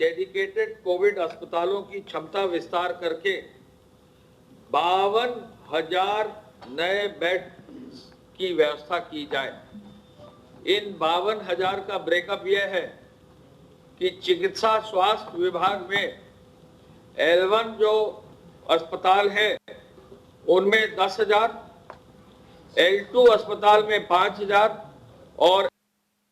Dedicated Covid अस्पतालों की क्षमता विस्तार करके 52,000 नए बेड की व्यवस्था की जाए। इन 52,000 का ब्रेकअप यह है कि चिकित्सा स्वास्थ्य विभाग में L1 जो अस्पताल है उनमें 10,000, L2 अस्पताल में 5,000 और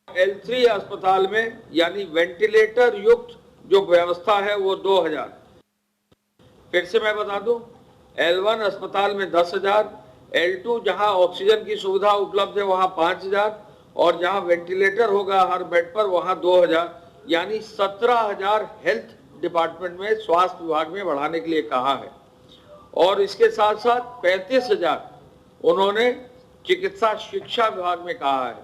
L3 अस्पताल में यानी वेंटिलेटर युक्त जो व्यवस्था है वो 2,000। फिर से मैं बता दूं, L1 अस्पताल में 10,000, L2 जहां ऑक्सीजन की सुविधा उपलब्ध है वहां 5,000 और जहां वेंटिलेटर होगा हर बेड पर वहां 2,000, यानी 17,000 हेल्थ डिपार्टमेंट में स्वास्थ्य विभाग में बढ़ाने के लिए कहा है। और इसके साथ साथ 35,000 उन्होंने चिकित्सा शिक्षा विभाग में कहा है,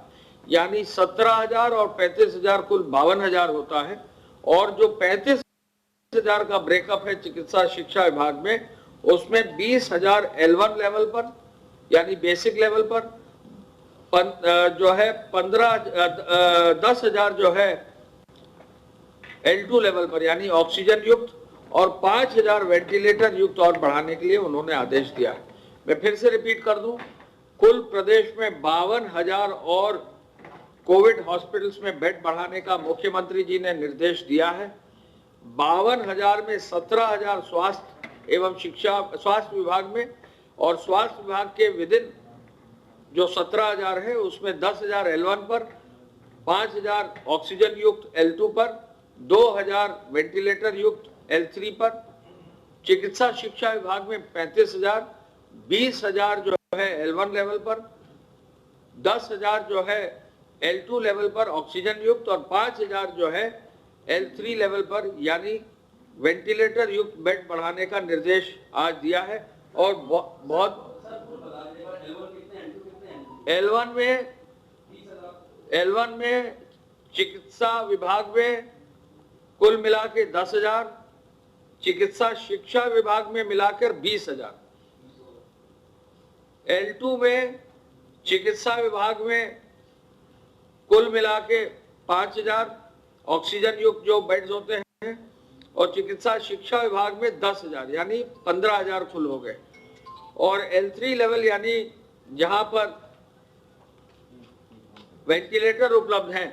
यानी 17,000 और 35,000 कुल 52,000 होता है। और जो 35,000 का ब्रेकअप है चिकित्सा शिक्षा विभाग में, उसमें 20,000 L1 लेवल पर यानी बेसिक लेवल पर, जो है 10,000 जो है L2 लेवल पर यानी ऑक्सीजन युक्त और 5,000 वेंटिलेटर युक्त और बढ़ाने के लिए उन्होंने आदेश दिया है। मैं फिर से रिपीट कर दूं, कुल प्रदेश में 52,000 और कोविड हॉस्पिटल्स में बेड बढ़ाने का मुख्यमंत्री जी ने निर्देश दिया है। 52,000 में 17,000 स्वास्थ्य एवं शिक्षा स्वास्थ्य विभाग में और स्वास्थ्य विभाग के विदिन जो 17,000 है उसमें 10,000 L1 पर, 5,000 ऑक्सीजन युक्त L2 पर, 2,000 वेंटिलेटर युक्त L3 पर, चिकित्सा शिक्षा विभाग में 35,000, 20,000 जो है L1 लेवल पर, 10,000 जो है L2 लेवल पर ऑक्सीजन युक्त और 5,000 जो है L3 लेवल पर यानी वेंटिलेटर युक्त बेड बढ़ाने का निर्देश आज दिया है। और बहुत L1 में चिकित्सा विभाग में कुल मिला के 10,000, चिकित्सा शिक्षा विभाग में मिलाकर 20,000, L2 में चिकित्सा विभाग में कुल मिला के 5,000 ऑक्सीजन युक्त जो बेड्स होते हैं और चिकित्सा शिक्षा विभाग में 10,000 यानी 15,000 कुल हो गए। और L3 लेवल यानी जहां पर वेंटिलेटर उपलब्ध हैं,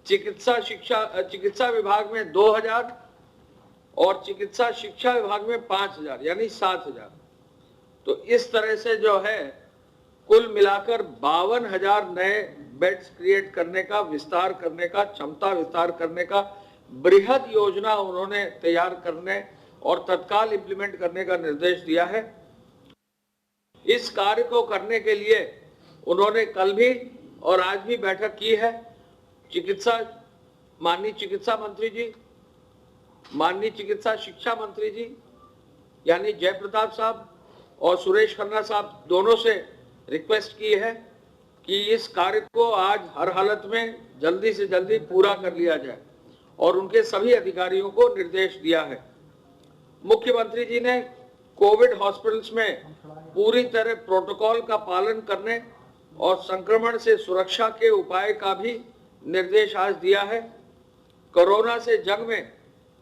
चिकित्सा विभाग में 2,000 और चिकित्सा शिक्षा विभाग में 5,000 यानी 7,000। तो इस तरह से जो है कुल मिलाकर 52,000 नए बेड्स क्रिएट करने का, विस्तार करने का, क्षमता विस्तार करने का बृहद योजना उन्होंने तैयार करने और तत्काल इंप्लीमेंट करने का निर्देश दिया है। इस कार्य को करने के लिए उन्होंने कल भी और आज भी बैठक की है। माननीय चिकित्सा मंत्री जी, माननीय चिकित्सा शिक्षा मंत्री जी यानी जयप्रताप साहब और सुरेश खन्ना साहब दोनों से रिक्वेस्ट की है कि इस कार्य को आज हर हालत में जल्दी से जल्दी पूरा कर लिया जाए और उनके सभी अधिकारियों को निर्देश दिया है। मुख्यमंत्री जी ने कोविड हॉस्पिटल्स में पूरी तरह प्रोटोकॉल का पालन करने और संक्रमण से सुरक्षा के उपाय का भी निर्देश आज दिया है। कोरोना से जंग में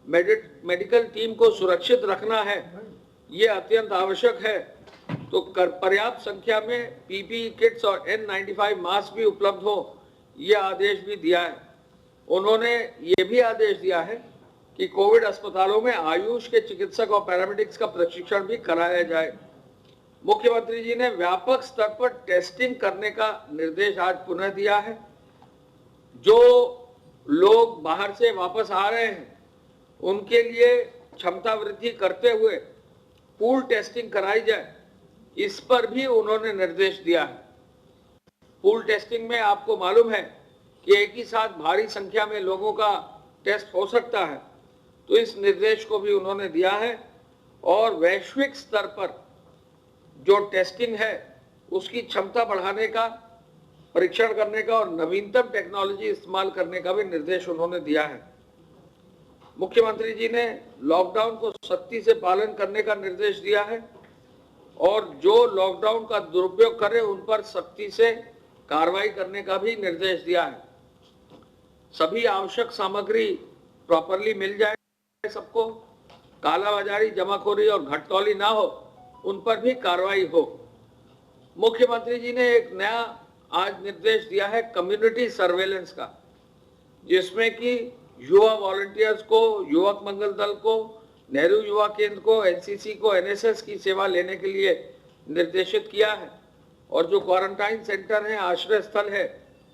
मेडिकल टीम को सुरक्षित रखना है, ये अत्यंत आवश्यक है। तो पर्याप्त संख्या में पीपीई किट्स और N95 मास्क भी उपलब्ध हो, ये आदेश भी दिया है। उन्होंने ये भी आदेश दिया है कि कोविड अस्पतालों में आयुष के चिकित्सक और पैरामेडिक्स का प्रशिक्षण भी कराया जाए। मुख्यमंत्री जी ने व्यापक स्तर पर टेस्टिंग करने का निर्देश आज पुनः दिया है। जो लोग बाहर से वापस आ रहे हैं उनके लिए क्षमता वृद्धि करते हुए पूल टेस्टिंग कराई जाए, इस पर भी उन्होंने निर्देश दिया है। पूल टेस्टिंग में आपको मालूम है कि एक ही साथ भारी संख्या में लोगों का टेस्ट हो सकता है, तो इस निर्देश को भी उन्होंने दिया है। और वैश्विक स्तर पर जो टेस्टिंग है उसकी क्षमता बढ़ाने का, परीक्षण करने का और नवीनतम टेक्नोलॉजी इस्तेमाल करने का भी निर्देश उन्होंने दिया है। मुख्यमंत्री जी ने लॉकडाउन को सख्ती से पालन करने का निर्देश दिया है और जो लॉकडाउन का दुरुपयोग करे उन पर सख्ती से कार्रवाई करने का भी निर्देश दिया है। सभी आवश्यक सामग्री प्रॉपरली मिल जाए सबको, कालाबाजारी, जमाखोरी और घटतौली ना हो, उन पर भी कार्रवाई हो। मुख्यमंत्री जी ने एक नया आज निर्देश दिया है कम्युनिटी सर्वेलेंस का, जिसमें कि युवा वॉलंटियर्स को, युवक मंगल दल को, नेहरू युवा केंद्र को, एनसीसी को, एनएसएस की सेवा लेने के लिए निर्देशित किया है। और जो क्वारंटाइन सेंटर है, आश्रय स्थल है,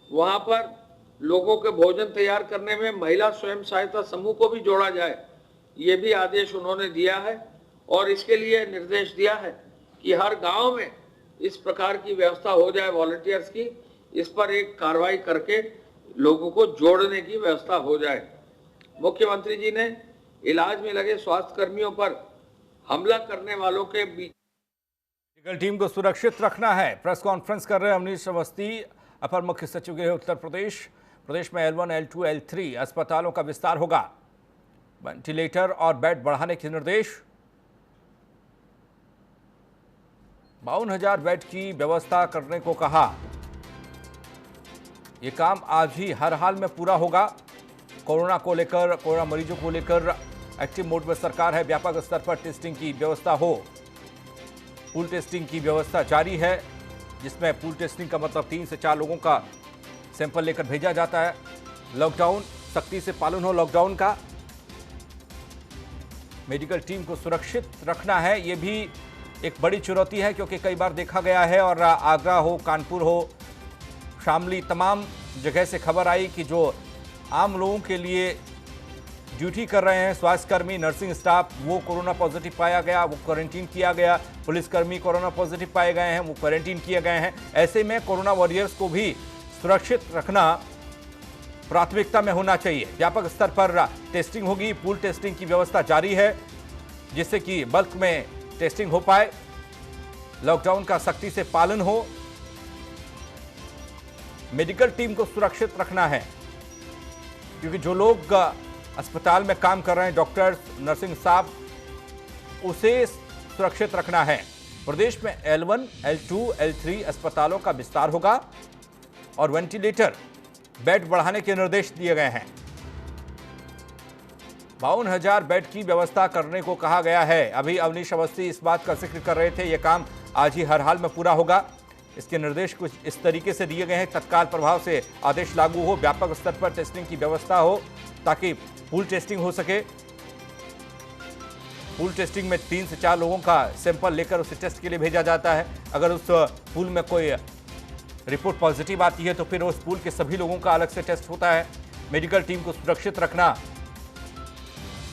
वहां पर लोगों के भोजन तैयार करने में महिला स्वयं सहायता समूह को भी जोड़ा जाए, ये भी आदेश उन्होंने दिया है। और इसके लिए निर्देश दिया है कि हर गांव में इस प्रकार की व्यवस्था हो जाए वॉलंटियर्स की, इस पर एक कार्रवाई करके लोगों को जोड़ने की व्यवस्था हो जाए। मुख्यमंत्री जी ने इलाज में लगे स्वास्थ्य कर्मियों पर हमला करने वालों के बीच मेडिकल टीम को सुरक्षित रखना है। प्रेस कॉन्फ्रेंस कर रहे अवनीश अवस्थी, अपर मुख्य सचिव गृह उत्तर प्रदेश। प्रदेश में L1, L2, L3 अस्पतालों का विस्तार होगा। वेंटिलेटर और बेड बढ़ाने के निर्देश। 52,000 बेड की व्यवस्था करने को कहा। यह काम आज ही हर हाल में पूरा होगा। कोरोना को लेकर, कोरोना मरीजों को लेकर एक्टिव मोड में सरकार है। व्यापक स्तर पर टेस्टिंग की व्यवस्था हो। पूल टेस्टिंग की व्यवस्था जारी है, जिसमें पूल टेस्टिंग का मतलब 3 से 4 लोगों का सैंपल लेकर भेजा जाता है। लॉकडाउन, सख्ती से पालन हो लॉकडाउन का। मेडिकल टीम को सुरक्षित रखना है, ये भी एक बड़ी चुनौती है, क्योंकि कई बार देखा गया है, और आगरा हो, कानपुर हो, शामली, तमाम जगह से खबर आई कि जो आम लोगों के लिए ड्यूटी कर रहे हैं स्वास्थ्यकर्मी, नर्सिंग स्टाफ, वो कोरोना पॉजिटिव पाया गया, वो क्वारंटीन किया गया। पुलिसकर्मी कोरोना पॉजिटिव पाए गए हैं, वो क्वारंटीन किए गए हैं। ऐसे में कोरोना वॉरियर्स को भी सुरक्षित रखना प्राथमिकता में होना चाहिए। व्यापक स्तर पर टेस्टिंग होगी। पूल टेस्टिंग की व्यवस्था जारी है, जिससे कि बल्क में टेस्टिंग हो पाए, लॉकडाउन का सख्ती से पालन हो। मेडिकल टीम को सुरक्षित रखना है, क्योंकि जो लोग अस्पताल में काम कर रहे हैं, डॉक्टर्स, नर्सिंग स्टाफ, उसे सुरक्षित रखना है। प्रदेश में L1, L2, L3 अस्पतालों का विस्तार होगा और वेंटिलेटर, बेड बढ़ाने के निर्देश दिए गए हैं। 52,000 बेड की व्यवस्था करने को कहा गया है। अभी अवनीश अवस्थी इस बात का जिक्र कर रहे थे, यह काम आज ही हर हाल में पूरा होगा। इसके निर्देश कुछ इस तरीके से दिए गए हैं, तत्काल प्रभाव से आदेश लागू हो, व्यापक स्तर पर टेस्टिंग की व्यवस्था हो, ताकि पूल टेस्टिंग हो सके। पूल टेस्टिंग में 3 से 4 लोगों का सैंपल लेकर उसे टेस्ट के लिए भेजा जाता है। अगर उस पूल में कोई रिपोर्ट पॉजिटिव आती है, तो फिर उस पूल के सभी लोगों का अलग से टेस्ट होता है। मेडिकल टीम को सुरक्षित रखना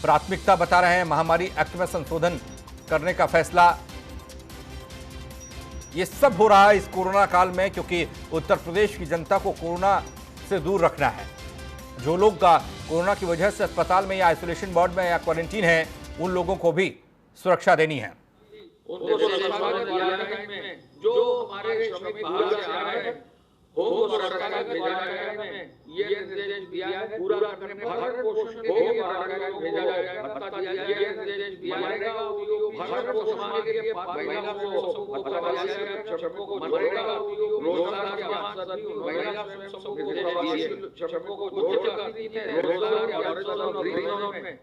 प्राथमिकता बता रहे हैं। महामारी एक्ट में संशोधन करने का फैसला, ये सब हो रहा है इस कोरोना काल में, क्योंकि उत्तर प्रदेश की जनता को कोरोना से दूर रखना है। जो लोग कोरोना की वजह से अस्पताल में या आइसोलेशन वार्ड में या क्वारंटीन है, उन लोगों को भी सुरक्षा देनी है। उनको जो हमारे श्रमिक बाहर से आ रहे हैं, होम सरकार में भेजा जाएगा। ये निर्देश दिया है, पूरा करने में भरण पोषण के लिए भेजा जाएगा, भत्ता दिया जाएगा। ये निर्देश दिया जाएगा, भरण पोषण के लिए महिला को भत्ता दिया जाएगा, श्रमिकों को जोड़ेगा, रोजगार के मकसद भी महिला स्वयं समूह को प्रवासी श्रमिकों को जोड़कर रोजगार के अवसर और गृहों में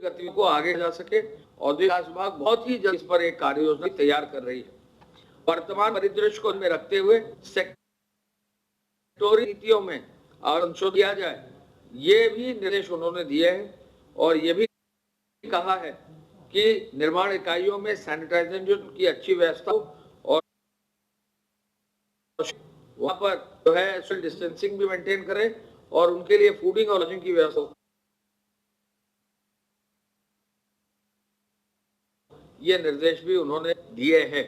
गतिविधि को आगे जा सके। औद्योगिक विकास विभाग बहुत ही जल्द इस पर एक कार्य योजना तैयार कर रही है। वर्तमान परिदृश्य को में रखते हुए सेक्टोरल नीतियों में संशोधन किया जाए, ये भी निर्देश उन्होंने दिए हैं। और ये भी कहा है कि निर्माण इकाइयों में सैनिटाइजेशन की अच्छी व्यवस्था हो, और वहां पर जो है सोशल डिस्टेंसिंग भी मेंटेन करें, और उनके लिए फूडिंग और लॉजिंग की व्यवस्था हो। ये निर्देश भी उन्होंने दिए हैं।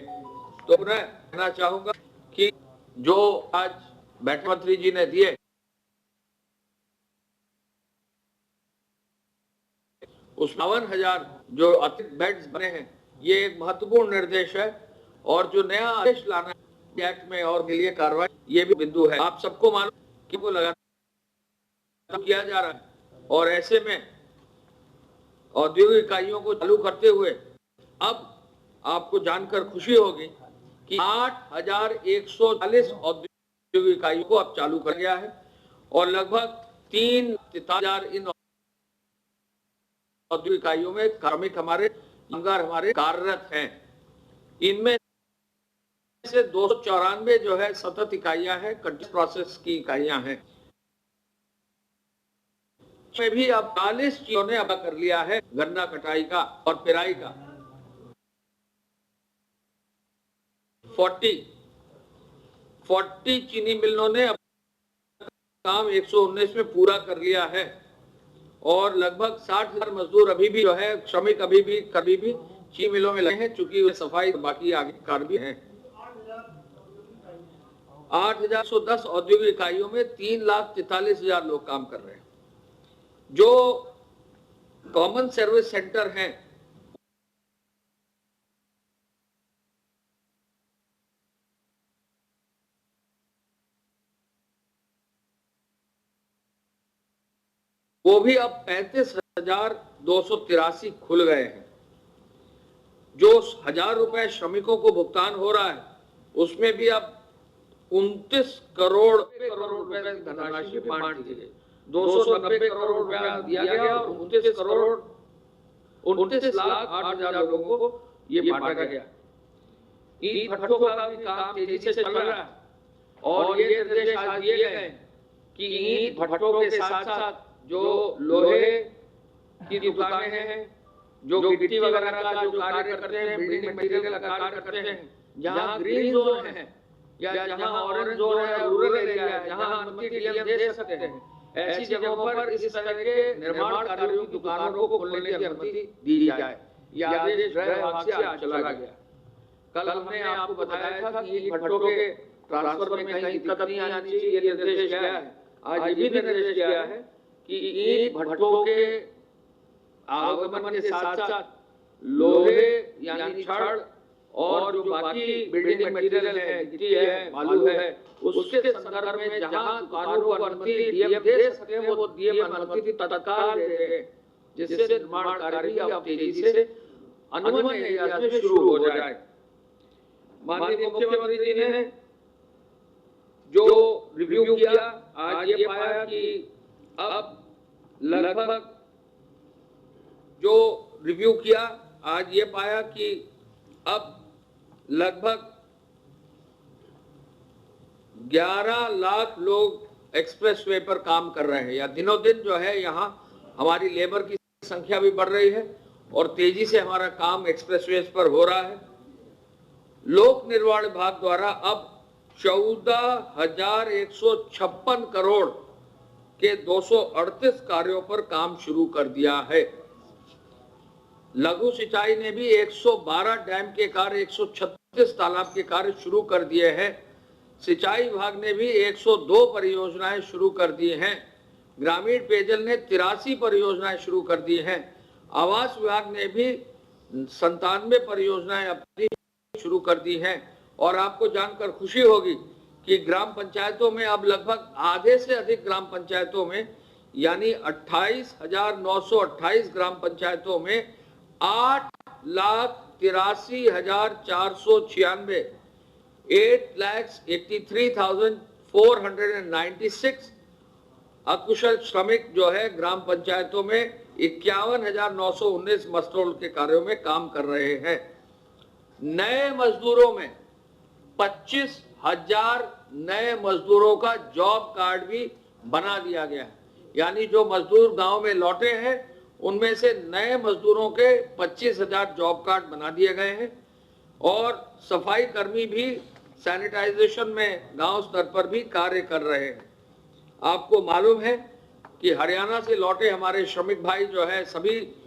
तो मैं कहना चाहूंगा कि जो आज बैठक मंत्री जी ने दिए, उस 52,000 जो अतिरिक्त बेड्स बने हैं, ये एक महत्वपूर्ण निर्देश है। और जो नया आदेश लाना है एक्ट में और के लिए कार्रवाई, ये भी बिंदु है। आप सबको मालूम कि वो लगातार किया जा रहा है, और ऐसे में औद्योगिक इकाइयों को चालू करते हुए अब आपको जानकर खुशी होगी कि 8,140 औद्योगिक इकाइयों को अब चालू कर गया है और लगभग 3,000 इन औद्योगिक इकाइयों में कार्मिक हमारे कामगार हमारे कार्यरत हैं। इनमें से 294 जो है सतत इकाइयां हैं, कंटिन्यूअस प्रोसेस की इकाइयां हैं। में भी अब 40 चीजों ने अदा कर लिया है गन्ना कटाई का और पेराई का। 40 चीनी मिलों ने काम 119 में पूरा कर लिया है और लगभग 60,000 मजदूर अभी भी जो है श्रमिक अभी भी चीनी मिलों में लगे हैं, चूंकि सफाई बाकी आगे कार्य भी है। 8,110 औद्योगिक इकाइयों में 3,43,000 लोग काम कर रहे हैं। जो कॉमन सर्विस सेंटर हैं वो भी अब 35,283 खुल गए हैं। जो 1,000 रुपए श्रमिकों को भुगतान हो रहा है उसमें भी अब 29 करोड़ रुपए धनराशि बांट दी गई। 290 करोड़ रुपया दिया गया और 29,08,000 लोगों को ये बांटा गया। ईंट भट्ठों का भी काम तेजी से चल रहा है और ये निर्देश आज दिए गए कि ईंट भट्ठों के साथ साथ जो लोहे की दुकानें हैं, जो गिट्टी वगैरह का जो कार्य करते हैं, बिल्डिंग मटेरियल का कार्य करते हैं, जहां ग्रीन जोन है या जहां ऑरेंज जोन है, रूरल एरिया है, जहां अनुमति डीएम दे सकते हैं, ऐसी जगहों पर इस तरह के निर्माण कार्यों की दुकानों को खोलने की अनुमति दी जाए। यह आदेश गृह विभाग से आज चला गया। कल हमने आपको बताया था कि ईंट भट्ठों के ट्रांसफर में कहीं दिक्कत नहीं आनी चाहिए, ये निर्देश गया है। आज ये भी निर्देश गया है कि ईंट भट्ठों के आगमन के साथ साथ लोहे यानी छड़ और जो बाकी बिल्डिंग मटेरियल है, गिट्टी है, बालू है, उसके संदर्भ में जहां दुकानों को अनुमति डीएम दे सकते हैं वो डीएम अनुमति तत्काल दे दें, जिससे निर्माण कार्य भी अब तेजी से अनुमति एरिया में शुरू हो जाए। माननीय मुख्यमंत्री जी ने जो रिव्यू किया, आज ये पाया कि अब लगभग जो रिव्यू किया आज ये पाया कि अब लगभग 11 लाख लोग एक्सप्रेसवे पर काम कर रहे हैं। या दिनों दिन जो है यहाँ हमारी लेबर की संख्या भी बढ़ रही है और तेजी से हमारा काम एक्सप्रेसवे पर हो रहा है। लोक निर्माण विभाग द्वारा अब 14,156 करोड़ के 238 कार्यों पर काम शुरू कर दिया है। लघु सिंचाई ने भी 112 डैम के कार्य, 136 तालाब के कार्य शुरू कर दिए हैं। सिंचाई विभाग ने भी 102 परियोजनाएं शुरू कर दी हैं। ग्रामीण पेयजल ने 83 परियोजनाएं शुरू कर दी हैं। आवास विभाग ने भी 97 परियोजनाएं अपनी शुरू कर दी हैं। और आपको जानकर खुशी होगी कि ग्राम पंचायतों में अब लगभग आधे से अधिक ग्राम पंचायतों में यानी 28,928 ग्राम पंचायतों में 8,83,496 8,83,496 अकुशल श्रमिक जो है ग्राम पंचायतों में 51,919 मस्टरोल के कार्यों में काम कर रहे हैं। नए मजदूरों में 25,000 नए मजदूरों का जॉब कार्ड भी बना दिया गया है। यानी जो मजदूर गांव में लौटे हैं उनमें से नए मजदूरों के 25,000 जॉब कार्ड बना दिए गए हैं। और सफाई कर्मी भी सैनिटाइजेशन में गांव स्तर पर भी कार्य कर रहे हैं। आपको मालूम है कि हरियाणा से लौटे हमारे श्रमिक भाई जो है सभी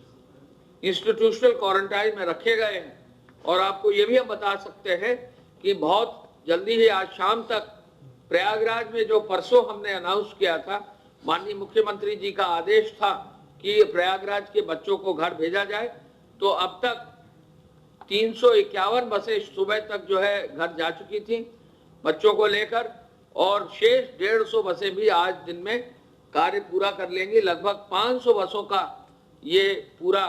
इंस्टीट्यूशनल क्वारंटाइन में रखे गए हैं। और आपको ये भी हम बता सकते हैं कि बहुत जल्दी ही आज शाम तक प्रयागराज में जो परसों हमने अनाउंस किया था, माननीय मुख्यमंत्री जी का आदेश था कि प्रयागराज के बच्चों को घर भेजा जाए, तो अब तक 351 बसें सुबह तक जो है घर जा चुकी थी बच्चों को लेकर और शेष 150 बसें भी आज दिन में कार्य पूरा कर लेंगी। लगभग 500 बसों का ये पूरा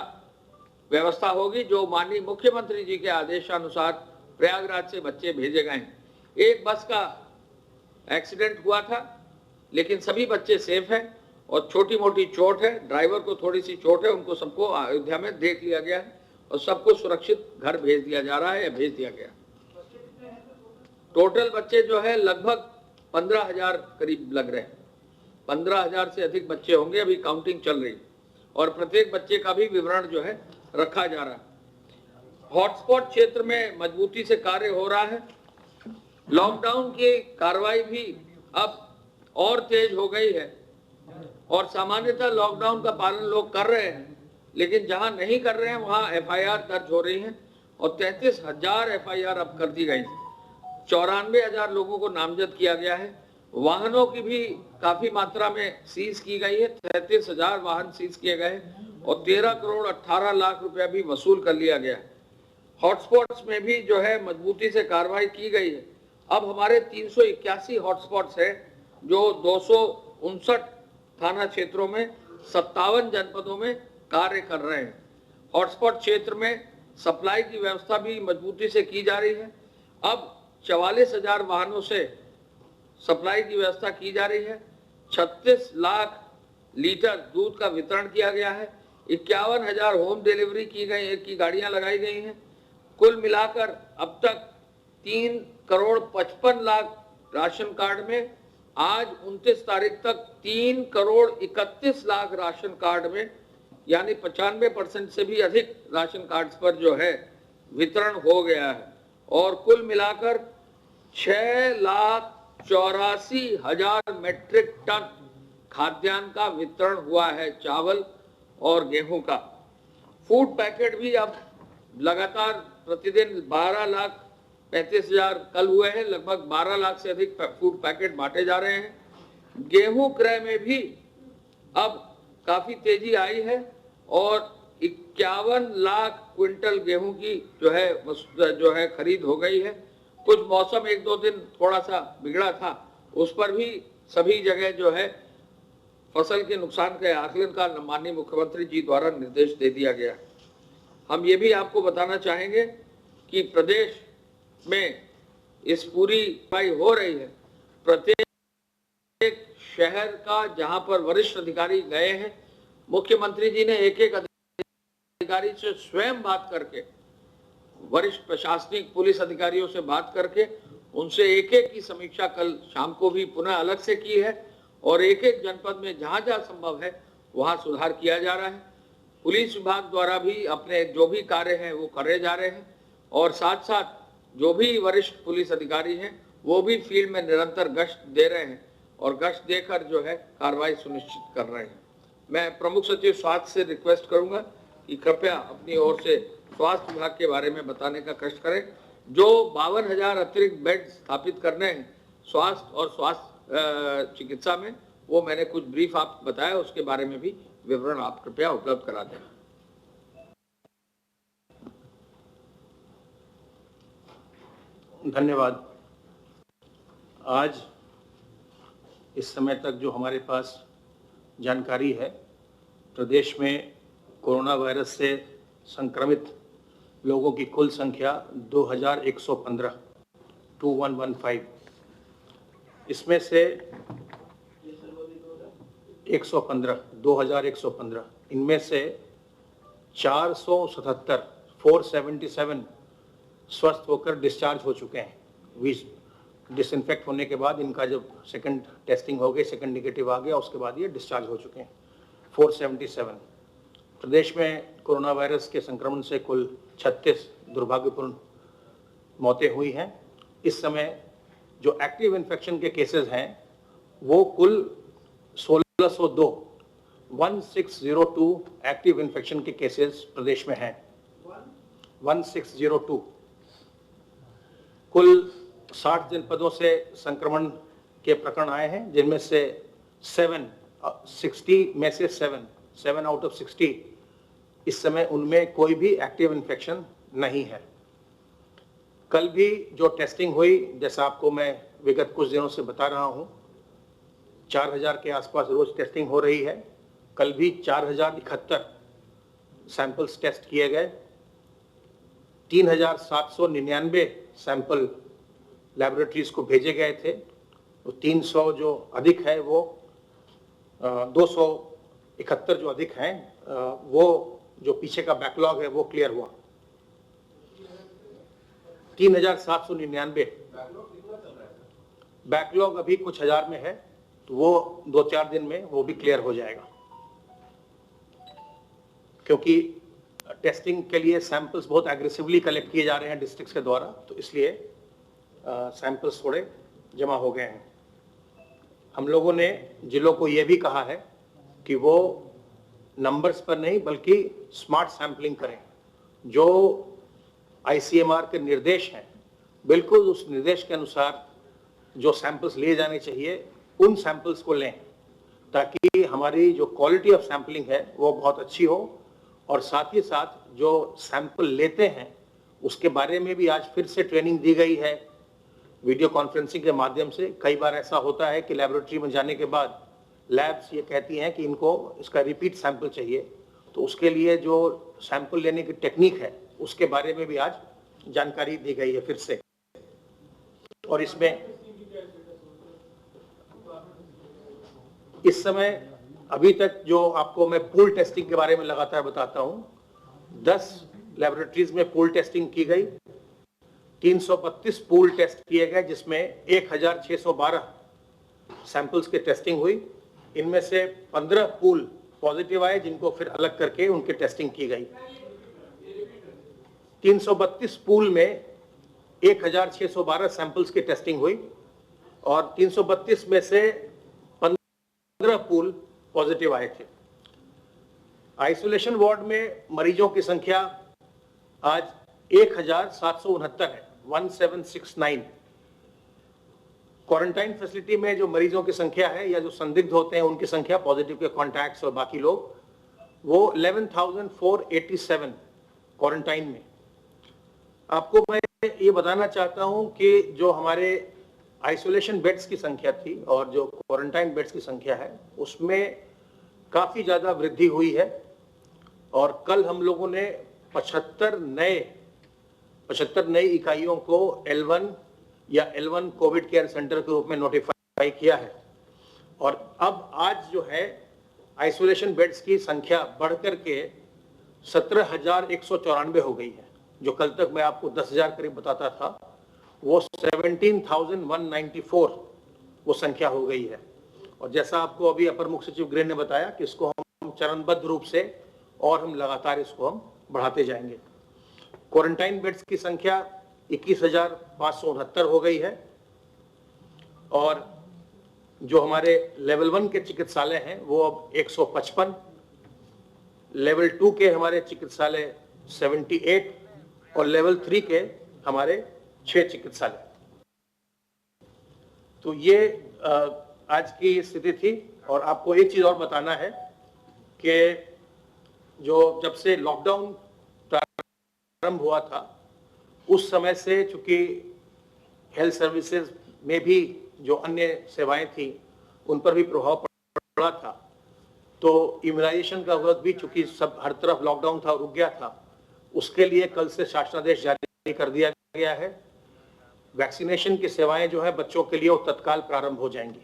व्यवस्था होगी जो माननीय मुख्यमंत्री जी के आदेशानुसार प्रयागराज से बच्चे भेजे गए हैं। एक बस का एक्सीडेंट हुआ था, लेकिन सभी बच्चे सेफ हैं और छोटी मोटी चोट है, ड्राइवर को थोड़ी सी चोट है, उनको सबको अयोध्या में देख लिया गया है और सबको सुरक्षित घर भेज दिया जा रहा है या भेज दिया गया। टोटल बच्चे जो है लगभग 15,000 करीब लग रहे हैं। 15,000 से अधिक बच्चे होंगे, अभी काउंटिंग चल रही और प्रत्येक बच्चे का भी विवरण जो है रखा जा रहा है। हॉटस्पॉट क्षेत्र में मजबूती से कार्य हो रहा है। लॉकडाउन की कार्रवाई भी अब और तेज हो गई है और सामान्यतः लॉकडाउन का पालन लोग कर रहे हैं, लेकिन जहां नहीं कर रहे हैं वहां एफआईआर दर्ज हो रही है और 33,000 एफआईआर अब कर दी गई। 94,000 लोगों को नामजद किया गया है। वाहनों की भी काफी मात्रा में सीज की गई है। 33,000 वाहन सीज किए गए और 13 करोड़ 18 लाख रुपया भी वसूल कर लिया गया है। हॉटस्पॉट्स में भी जो है मजबूती से कार्रवाई की गई है। अब हमारे 381 हॉटस्पॉट्स है जो 259 थाना क्षेत्रों में 57 जनपदों में कार्य कर रहे हैं। हॉटस्पॉट क्षेत्र में सप्लाई की व्यवस्था भी मजबूती से की जा रही है। अब 44,000 वाहनों से सप्लाई की व्यवस्था की जा रही है। 36 लाख लीटर दूध का वितरण किया गया है। 51,000 होम डिलीवरी की गाड़ियां लगाई गई हैं। कुल मिलाकर अब तक 3 करोड़ 55 लाख राशन कार्ड में, आज 29 तारीख तक 3 करोड़ 31 लाख राशन कार्ड में, यानी 95% से भी अधिक राशन कार्ड्स पर जो है वितरण हो गया है और कुल मिलाकर 6,84,000 मेट्रिक टन खाद्यान्न का वितरण हुआ है, चावल और गेहूं का। फूड पैकेट भी अब लगातार प्रतिदिन 12,35,000 कल हुए हैं, लगभग 12 लाख से अधिक फूड पैकेट बांटे जा रहे हैं। गेहूं क्रय में भी अब काफी तेजी आई है और 51 लाख क्विंटल गेहूं की जो है खरीद हो गई है। कुछ मौसम 1-2 दिन थोड़ा सा बिगड़ा था, उस पर भी सभी जगह जो है फसल के नुकसान के आकलन का माननीय मुख्यमंत्री जी द्वारा निर्देश दे दिया गया। हम ये भी आपको बताना चाहेंगे कि प्रदेश में इस पूरी कार्रवाई हो रही है। प्रत्येक शहर का जहां पर वरिष्ठ अधिकारी गए हैं, मुख्यमंत्री जी ने एक-एक अधिकारी से स्वयं बात करके, वरिष्ठ प्रशासनिक पुलिस अधिकारियों से बात करके उनसे एक-एक की समीक्षा कल शाम को भी पुनः अलग से की है और एक-एक जनपद में जहां जहां संभव है वहां सुधार किया जा रहा है। पुलिस विभाग द्वारा भी अपने जो भी कार्य हैं वो करे जा रहे हैं और साथ साथ जो भी वरिष्ठ पुलिस अधिकारी हैं वो भी फील्ड में निरंतर गश्त दे रहे हैं और गश्त देकर जो है कार्रवाई सुनिश्चित कर रहे हैं। मैं प्रमुख सचिव स्वास्थ्य से रिक्वेस्ट करूंगा कि कृपया अपनी ओर से स्वास्थ्य विभाग के बारे में बताने का कष्ट करें। जो 52,000 अतिरिक्त बेड स्थापित करने हैं स्वास्थ्य और स्वास्थ्य चिकित्सा में, वो मैंने कुछ ब्रीफ आप बताया, उसके बारे में भी विवरण आप कृपया उपलब्ध करा दें। धन्यवाद। आज इस समय तक जो हमारे पास जानकारी है, प्रदेश में कोरोना वायरस से संक्रमित लोगों की कुल संख्या 2115 इसमें से 2115 इनमें से 477 स्वस्थ होकर डिस्चार्ज हो चुके हैं। डिसइंफेक्ट होने के बाद इनका जब सेकंड टेस्टिंग हो गई, सेकंड निगेटिव आ गया, उसके बाद ये डिस्चार्ज हो चुके हैं 477। प्रदेश में कोरोना वायरस के संक्रमण से कुल 36 दुर्भाग्यपूर्ण मौतें हुई हैं। इस समय जो एक्टिव इन्फेक्शन के केसेस हैं वो कुल 1602 एक्टिव इन्फेक्शन के केसेस प्रदेश में हैं। 1602 कुल 60 जनपदों से संक्रमण के प्रकरण आए हैं, जिनमें से 60 में से 7 आउट ऑफ 60 इस समय उनमें कोई भी एक्टिव इन्फेक्शन नहीं है। कल भी जो टेस्टिंग हुई, जैसा आपको मैं विगत कुछ दिनों से बता रहा हूं, 4000 के आसपास रोज टेस्टिंग हो रही है। कल भी 4071 सैंपल्स टेस्ट किए गए। 3799 सैंपल लैबोरेटरीज को भेजे गए थे। तो 300 जो अधिक है वो 271 जो अधिक हैं वो जो पीछे का बैकलॉग है वो क्लियर हुआ। 3799 बैकलॉग अभी कुछ हजार में है, तो वो 2-4 दिन में वो भी क्लियर हो जाएगा, क्योंकि टेस्टिंग के लिए सैंपल्स बहुत एग्रेसिवली कलेक्ट किए जा रहे हैं डिस्ट्रिक्ट्स के द्वारा, तो इसलिए सैंपल्स थोड़े जमा हो गए हैं। हम लोगों ने जिलों को ये भी कहा है कि वो नंबर्स पर नहीं बल्कि स्मार्ट सैंपलिंग करें। जो आईसीएमआर के निर्देश हैं, बिल्कुल उस निर्देश के अनुसार जो सैंपल्स लिए जाने चाहिए उन सैंपल्स को लें, ताकि हमारी जो क्वालिटी ऑफ सैंपलिंग है वो बहुत अच्छी हो। और साथ ही साथ जो सैंपल लेते हैं उसके बारे में भी आज फिर से ट्रेनिंग दी गई है वीडियो कॉन्फ्रेंसिंग के माध्यम से। कई बार ऐसा होता है कि लैबोरेटरी में जाने के बाद लैब्स ये कहती हैं कि इनको इसका रिपीट सैंपल चाहिए, तो उसके लिए जो सैंपल लेने की टेक्निक है उसके बारे में भी आज जानकारी दी गई है फिर से। और इसमें इस समय अभी तक जो आपको मैं पूल टेस्टिंग के बारे में लगातार बताता हूं, 10 लैबोरेटरीज में पूल टेस्टिंग की गई। 332 पूल टेस्ट किए गए, जिसमें 1612 सैंपल्स की टेस्टिंग हुई। इनमें से 15 पूल पॉजिटिव आए, जिनको फिर अलग करके उनकी टेस्टिंग की गई। 332 पूल में 1612 सैंपल्स की टेस्टिंग हुई और 332 में से 15 पूल पॉजिटिव आए थे। आइसोलेशन वार्ड में मरीजों की संख्या आज 1769 है, 1769। क्वारंटाइन फैसिलिटी में जो मरीजों की संख्या है या जो संदिग्ध होते हैं उनकी संख्या, पॉजिटिव के कॉन्टैक्ट्स और बाकी लोग, वो 11,487 क्वारंटाइन में। आपको मैं ये बताना चाहता हूं कि जो हमारे आइसोलेशन बेड्स की संख्या थी और जो क्वारंटाइन बेड्स की संख्या है उसमें काफी ज्यादा वृद्धि हुई है। और कल हम लोगों ने 75 नई इकाइयों को L1 या L1 कोविड केयर सेंटर के रूप में नोटिफाई किया है। और अब आज जो है आइसोलेशन बेड्स की संख्या बढ़कर के 17,194 हो गई है। जो कल तक मैं आपको 10,000 करीब बताता था, वो 17,194 वो संख्या हो गई है। और जैसा आपको अभी अपर मुख्य सचिव गृह ने बताया कि इसको हम चरणबद्ध रूप से और हम लगातार इसको हम बढ़ाते जाएंगे। क्वारंटाइन बेड्स की संख्या 21,569 हो गई है और जो हमारे लेवल 1 के चिकित्सालय हैं वो अब 155, लेवल 2 के हमारे चिकित्सालय 78 और लेवल 3 के हमारे 6 चिकित्सालय। तो ये आज की स्थिति थी। और आपको एक चीज और बताना है कि जो जब से लॉकडाउन प्रारंभ हुआ था उस समय से चूंकि हेल्थ सर्विसेज में भी जो अन्य सेवाएं थी उन पर भी प्रभाव पड़ा था, तो इम्यूनाइजेशन का वर्क भी चूंकि सब हर तरफ लॉकडाउन था, रुक गया था, उसके लिए कल से शासनादेश जारी कर दिया गया है। वैक्सीनेशन की सेवाएं जो है बच्चों के लिए वो तत्काल प्रारंभ हो जाएंगी।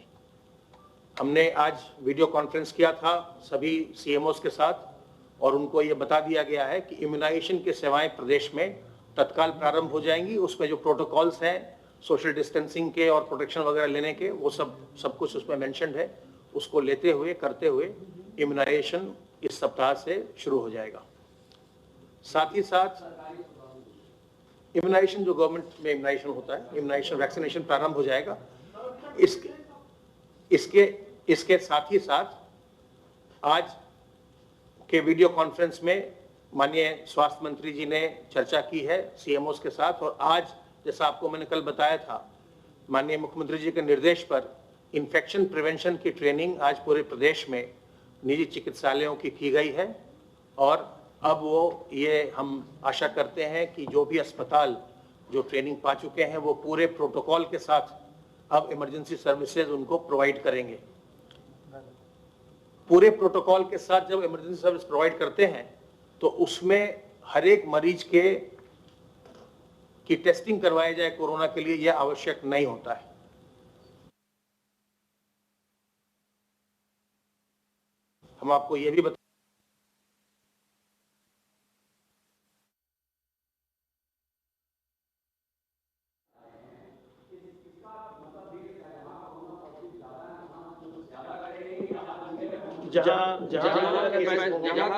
हमने आज वीडियो कॉन्फ्रेंस किया था सभी सीएमओस के साथ और उनको ये बता दिया गया है कि इम्यूनाइजेशन की सेवाएं प्रदेश में तत्काल प्रारंभ हो जाएंगी। उसमें जो प्रोटोकॉल्स हैं सोशल डिस्टेंसिंग के और प्रोटेक्शन वगैरह लेने के, वो सब कुछ उसमें मेंशन्ड है। उसको लेते हुए करते हुए इम्यूनाइजेशन इस सप्ताह से शुरू हो जाएगा। साथ ही साथ इम्यूनाइजेशन जो गवर्नमेंट में इम्यूनाइजेशन होता है, इम्यूनाइजेशन वैक्सीनेशन प्रारंभ हो जाएगा। इसके साथ ही साथ आज के वीडियो कॉन्फ्रेंस में माननीय स्वास्थ्य मंत्री जी ने चर्चा की है सीएमओस के साथ। और आज जैसा आपको मैंने कल बताया था, माननीय मुख्यमंत्री जी के निर्देश पर इन्फेक्शन प्रिवेंशन की ट्रेनिंग आज पूरे प्रदेश में निजी चिकित्सालयों की गई है। और अब वो ये हम आशा करते हैं कि जो भी अस्पताल जो ट्रेनिंग पा चुके हैं वो पूरे प्रोटोकॉल के साथ अब इमरजेंसी सर्विसेज उनको प्रोवाइड करेंगे। पूरे प्रोटोकॉल के साथ जब इमरजेंसी सर्विस प्रोवाइड करते हैं तो तो उसमें हर एक मरीज की टेस्टिंग करवाई जाए कोरोना के लिए, यह आवश्यक नहीं होता है। हम आपको यह भी बता जहाँ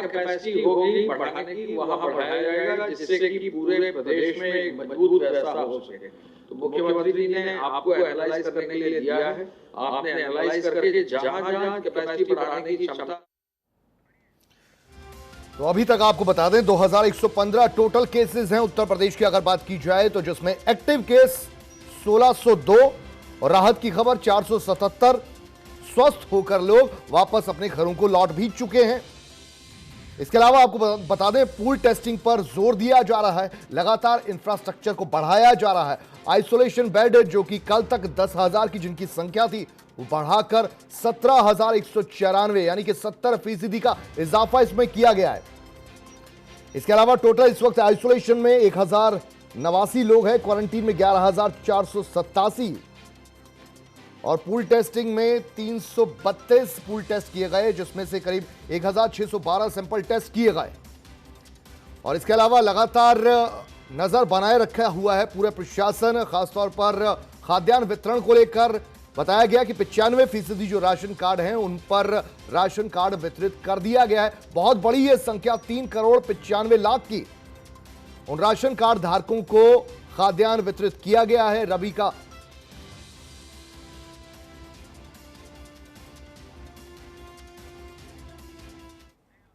कैपेसिटी होगी बढ़ाने की वहाँ बढ़ाया जाएगा, जिससे कि पूरे प्रदेश में एक मजबूत व्यवस्था हो सके। तो मुख्यमंत्री जी ने आपको एनालाइज करने के लिए दिया है, आपने एनालाइज करके जहाँ कैपेसिटी बढ़ाने की क्षमता। तो अभी तक आपको बता दें 2115 टोटल केसेस हैं उत्तर प्रदेश की अगर बात की जाए तो, जिसमें एक्टिव केस 1602 और राहत की खबर 477। स्वस्थ होकर लोग वापस अपने घरों को लौट भी चुके हैं। इसके अलावा आपको बता दें पूल टेस्टिंग पर जोर दिया जा रहा है, लगातार इंफ्रास्ट्रक्चर को बढ़ाया जा रहा है। आइसोलेशन बेड जो कि कल तक 10,000 की जिनकी संख्या थी वो बढ़ाकर 17,194 यानी कि 70% का इजाफा इसमें किया गया है। इसके अलावा टोटल इस वक्त आइसोलेशन में 1089 लोग हैं, क्वारंटीन में 11,487 और पूल टेस्टिंग में 332 पूल टेस्ट किए गए, जिसमें से करीब 1,612 सैंपल टेस्ट किए गए। और इसके अलावा लगातार नजर बनाए रखा हुआ है पूरे प्रशासन, खासतौर पर खाद्यान्न वितरण को लेकर बताया गया कि 95% जो राशन कार्ड हैं उन पर राशन कार्ड वितरित कर दिया गया है। बहुत बड़ी यह संख्या 3,95,00,000 की उन राशन कार्ड धारकों को खाद्यान्न वितरित किया गया है। रबी का